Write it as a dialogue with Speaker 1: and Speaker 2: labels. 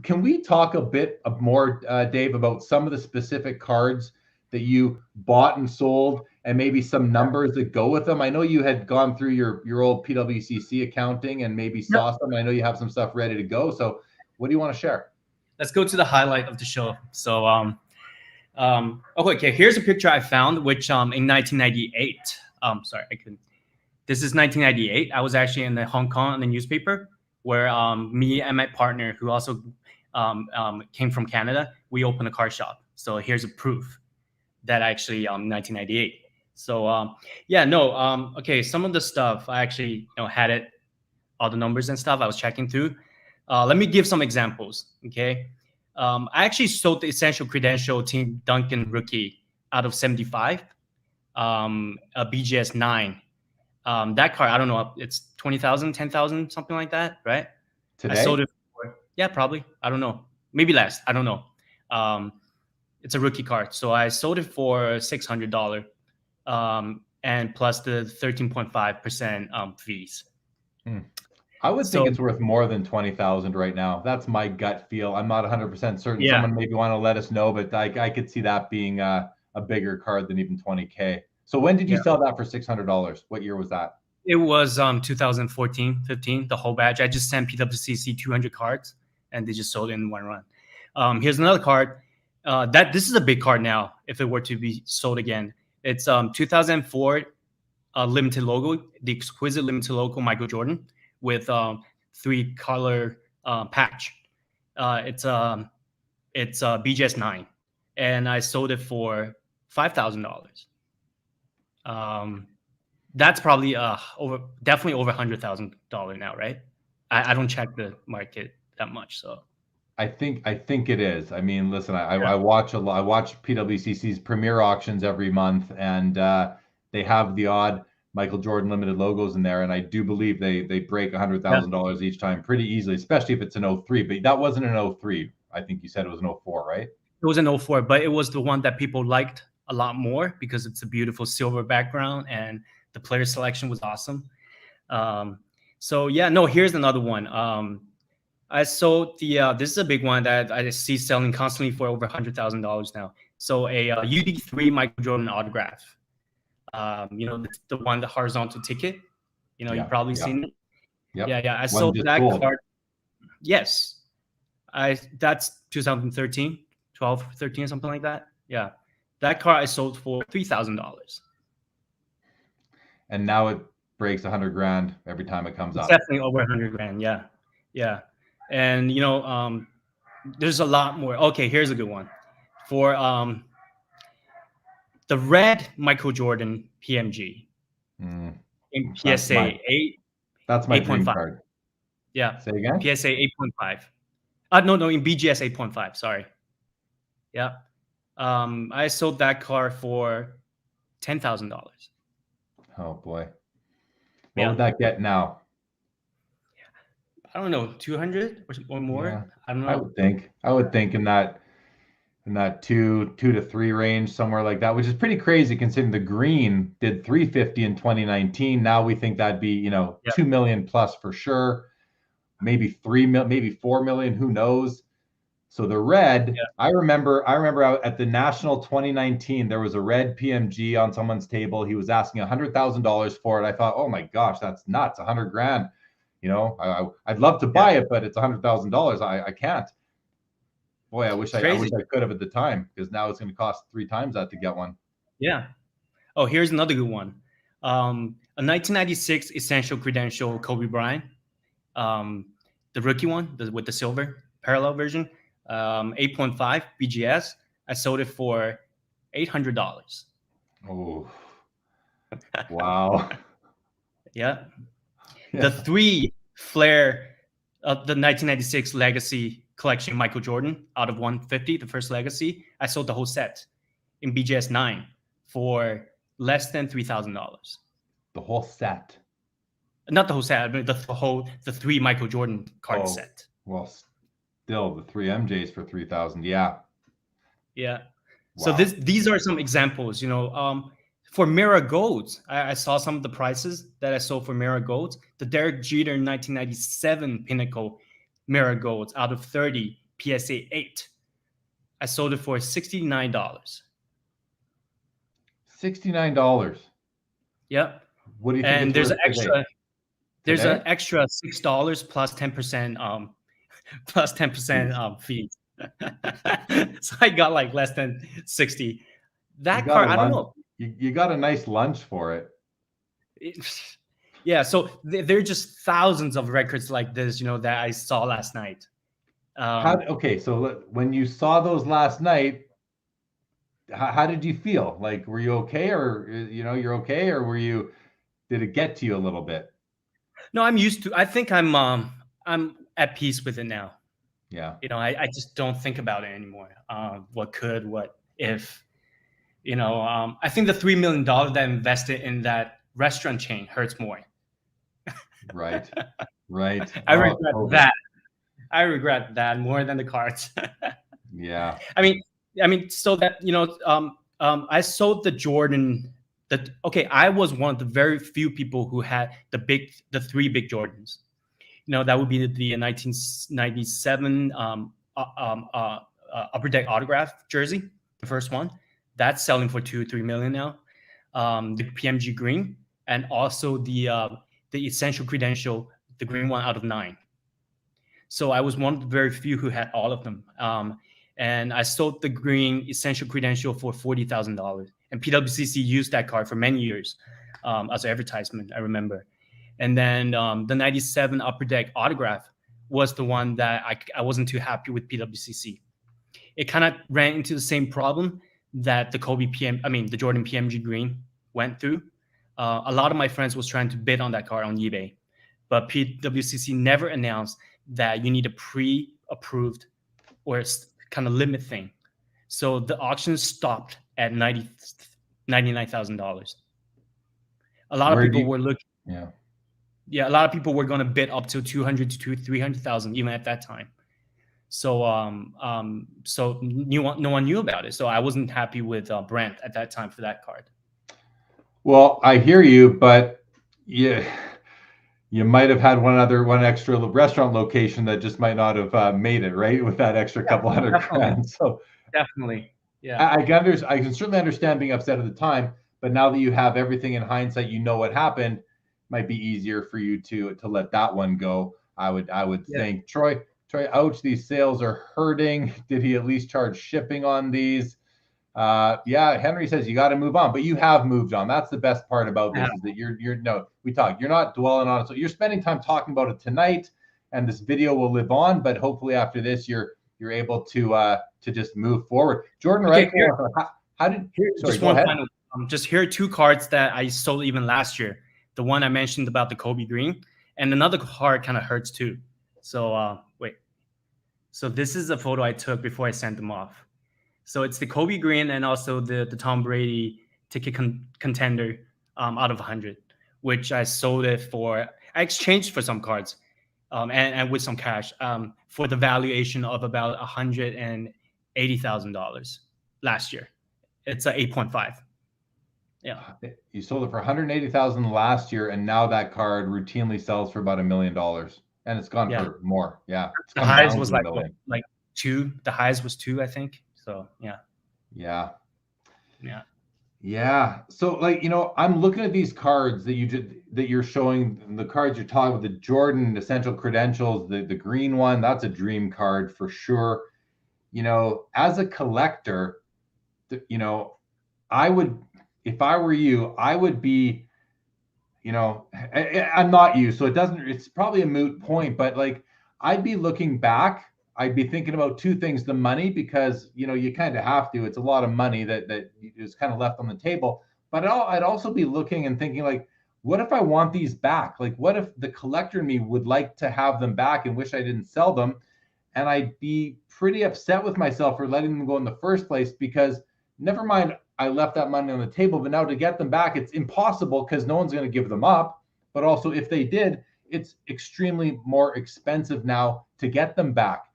Speaker 1: Can we talk a bit more, Dave, about some of the specific cards that you bought and sold, and maybe some numbers that go with them? I know you had gone through your old PWCC accounting and maybe
Speaker 2: Yep.
Speaker 1: saw some. And I know you have some stuff ready to go. So, what do you want to share?
Speaker 2: Let's go to the highlight of the show. So, okay, here's a picture I found, which in 1998. Sorry, I couldn't. This is 1998. I was actually in Hong Kong in the newspaper, where me and my partner, who also came from Canada, we opened a car shop. So here's a proof that actually 1998. So yeah, no, okay, some of the stuff I actually had it, all the numbers and stuff I was checking through. Let me give some examples. Okay, I actually sold the Essential Credential Team Duncan rookie out of 75, a BGS 9. That car, I don't know, it's 20,000, 10,000, something like that, right?
Speaker 1: Today?
Speaker 2: I sold it for, yeah, probably. I don't know. Maybe less. I don't know. It's a rookie card. So I sold it for $600, and plus the 13.5% fees.
Speaker 1: I would think it's worth more than 20,000 right now. That's my gut feel. I'm not 100% certain.
Speaker 2: Yeah.
Speaker 1: Someone maybe want to let us know, but I could see that being a bigger card than even 20K. So when did you sell that for $600? What year was that?
Speaker 2: It was 2014, 15, the whole batch. I just sent PWCC 200 cards, and they just sold it in one run. Here's another card. This is a big card now, if it were to be sold again. It's 2004 limited logo, the exquisite limited logo Michael Jordan with 3-color patch. It's BGS 9, and I sold it for $5,000. That's probably definitely over $100,000 now, right? I don't check the market that much, so.
Speaker 1: I think it is. I mean, listen, I watch I watch PWCC's premier auctions every month, and they have the odd Michael Jordan limited logos in there, and I do believe they break $100,000 each time pretty easily, especially if it's an 03. But that wasn't an 03. I think you said it was an 04, right?
Speaker 2: It was an 04, but it was the one that people liked a lot more because it's a beautiful silver background and the player selection was awesome. So yeah, no, here's another one. I sold this is a big one that I see selling constantly for over $100,000 now. So a UD3 Michael Jordan autograph. The one, the horizontal ticket. You've probably seen it.
Speaker 1: Yep.
Speaker 2: Yeah. I sold that card. Yes. That's 2013, 12, 13, something like that. Yeah. That car I sold for $3,000.
Speaker 1: And now it breaks $100,000 every time it comes up.
Speaker 2: Definitely over $100,000. Yeah. And there's a lot more. Okay, here's a good one. For the red Michael Jordan PMG in PSA 8.
Speaker 1: That's my dream card.
Speaker 2: Yeah.
Speaker 1: Say again?
Speaker 2: PSA 8.5. No, in BGS 8.5. Sorry. Yeah. I sold that car for $10,000.
Speaker 1: Oh boy. What would that get now?
Speaker 2: I don't know, 200 or more.
Speaker 1: Yeah.
Speaker 2: I don't know.
Speaker 1: I would think in that 2 to 3 range, somewhere like that, which is pretty crazy considering the green did 350 in 2019. Now we think that'd be 2 million plus for sure, maybe 3 million, maybe 4 million, who knows. So the red, I remember at the National 2019, there was a red PMG on someone's table. He was asking $100,000 for it. I thought, oh my gosh, that's nuts, $100,000. I'd love to buy it, but it's $100,000. I can't. Boy, I wish I could have at the time, because now it's going to cost 3 times that to get one.
Speaker 2: Yeah. Oh, here's another good one. A 1996 Essential Credential Kobe Bryant, the rookie one with the silver parallel version, 8.5 BGS. I sold it for $800.
Speaker 1: Oh, wow.
Speaker 2: Yeah. The 3 flare of the 1996 Legacy Collection Michael Jordan out of 150, the first Legacy, I sold the whole set in BGS 9 for less than $3,000.
Speaker 1: The whole set?
Speaker 2: Not the whole set, I mean the 3 Michael Jordan card set.
Speaker 1: Well, still the 3 MJs for 3,000. Yeah.
Speaker 2: Wow. So these are some examples. For Mirror Golds, I saw some of the prices that I sold for Mirror Golds. The Derek Jeter 1997 Pinnacle Marigolds out of 30 PSA 8. I sold it for $69.
Speaker 1: $69.
Speaker 2: Yep.
Speaker 1: What do you think
Speaker 2: And
Speaker 1: it's
Speaker 2: there's
Speaker 1: worth
Speaker 2: an extra. There's an
Speaker 1: today?
Speaker 2: extra $6 plus 10% plus 10% fees. So I got like less than 60.
Speaker 1: You
Speaker 2: That
Speaker 1: got a
Speaker 2: car, I don't
Speaker 1: lunch.
Speaker 2: know.
Speaker 1: You got a nice lunch for it.
Speaker 2: Yeah, so there are just thousands of records like this, that I saw last night.
Speaker 1: Okay, so when you saw those last night, how did you feel? Like, were you okay, or you're okay, or did it get to you a little bit?
Speaker 2: No, I'm used to. I think I'm at peace with it now.
Speaker 1: Yeah.
Speaker 2: I just don't think about it anymore. What could, what if? I think the $3 million that I invested in that restaurant chain hurts more.
Speaker 1: Right. Right.
Speaker 2: I
Speaker 1: Oh,
Speaker 2: regret
Speaker 1: totally.
Speaker 2: that. I regret that more than the cards.
Speaker 1: Yeah.
Speaker 2: I mean, so that I sold the Jordan. Okay, I was one of the very few people who had the three big Jordans. That would be the 1997 Upper Deck autograph jersey, the first one. That's selling for 2-3 million now. The PMG green, and also the essential credential, the green one out of 9. So I was one of the very few who had all of them. And I sold the green essential credential for $40,000. And PWCC used that card for many years as an advertisement, I remember. And then the 97 Upper Deck autograph was the one that I wasn't too happy with PWCC. It kind of ran into the same problem that the Jordan PMG green went through. A lot of my friends was trying to bid on that card on eBay, but PWCC never announced that you need a pre-approved or kind of limit thing. So the auction stopped at $99,000. A lot of people were looking.
Speaker 1: Yeah.
Speaker 2: Yeah, a lot of people were going to bid up to 200 to 300,000 even at that time. So so no one knew about it. So I wasn't happy with Brent at that time for that card.
Speaker 1: Well, I hear you, but yeah, you might have had one extra restaurant location that just might not have made it, right, with that extra couple hundred grand. So
Speaker 2: definitely, yeah.
Speaker 1: I can certainly understand being upset at the time, but now that you have everything in hindsight, what happened, might be easier for you to let that one go. I would think. Troy, ouch, these sales are hurting. Did he at least charge shipping on these? Yeah, Henry says you got to move on, but you have moved on. That's the best part about this, is that you're not dwelling on it. So you're spending time talking about it tonight, and this video will live on, but hopefully after this you're able to just move forward. Jordan,
Speaker 2: okay,
Speaker 1: right? How did
Speaker 2: just one final, just here are 2 cards that I sold even last year. The one I mentioned about the Kobe green, and another card kind of hurts too. So wait. So this is a photo I took before I sent them off. So it's the Kobe green and also the Tom Brady ticket contender out of 100, which I sold it for. I exchanged for some cards and with some cash for the valuation of about $180,000 last year. It's a 8.5. Yeah.
Speaker 1: You sold it for 180,000 last year, and now that card routinely sells for about $1 million, and it's gone for more. Yeah,
Speaker 2: the highs was like 2. The highs was 2, I think. So yeah.
Speaker 1: So I'm looking at these cards that you're showing, the cards you're talking about, the Jordan essential credentials, the green one. That's a dream card for sure. As a collector, I would, if I were you, I would be, I'm not you, so it's probably a moot point, but I'd be looking back. I'd be thinking about 2 things: the money, because you kind of have to. It's a lot of money that is kind of left on the table. But I'd also be looking and thinking, what if I want these back? What if the collector in me would like to have them back and wish I didn't sell them? And I'd be pretty upset with myself for letting them go in the first place, because never mind, I left that money on the table, but now to get them back, it's impossible because no one's going to give them up. But also, if they did, it's extremely more expensive now to get them back.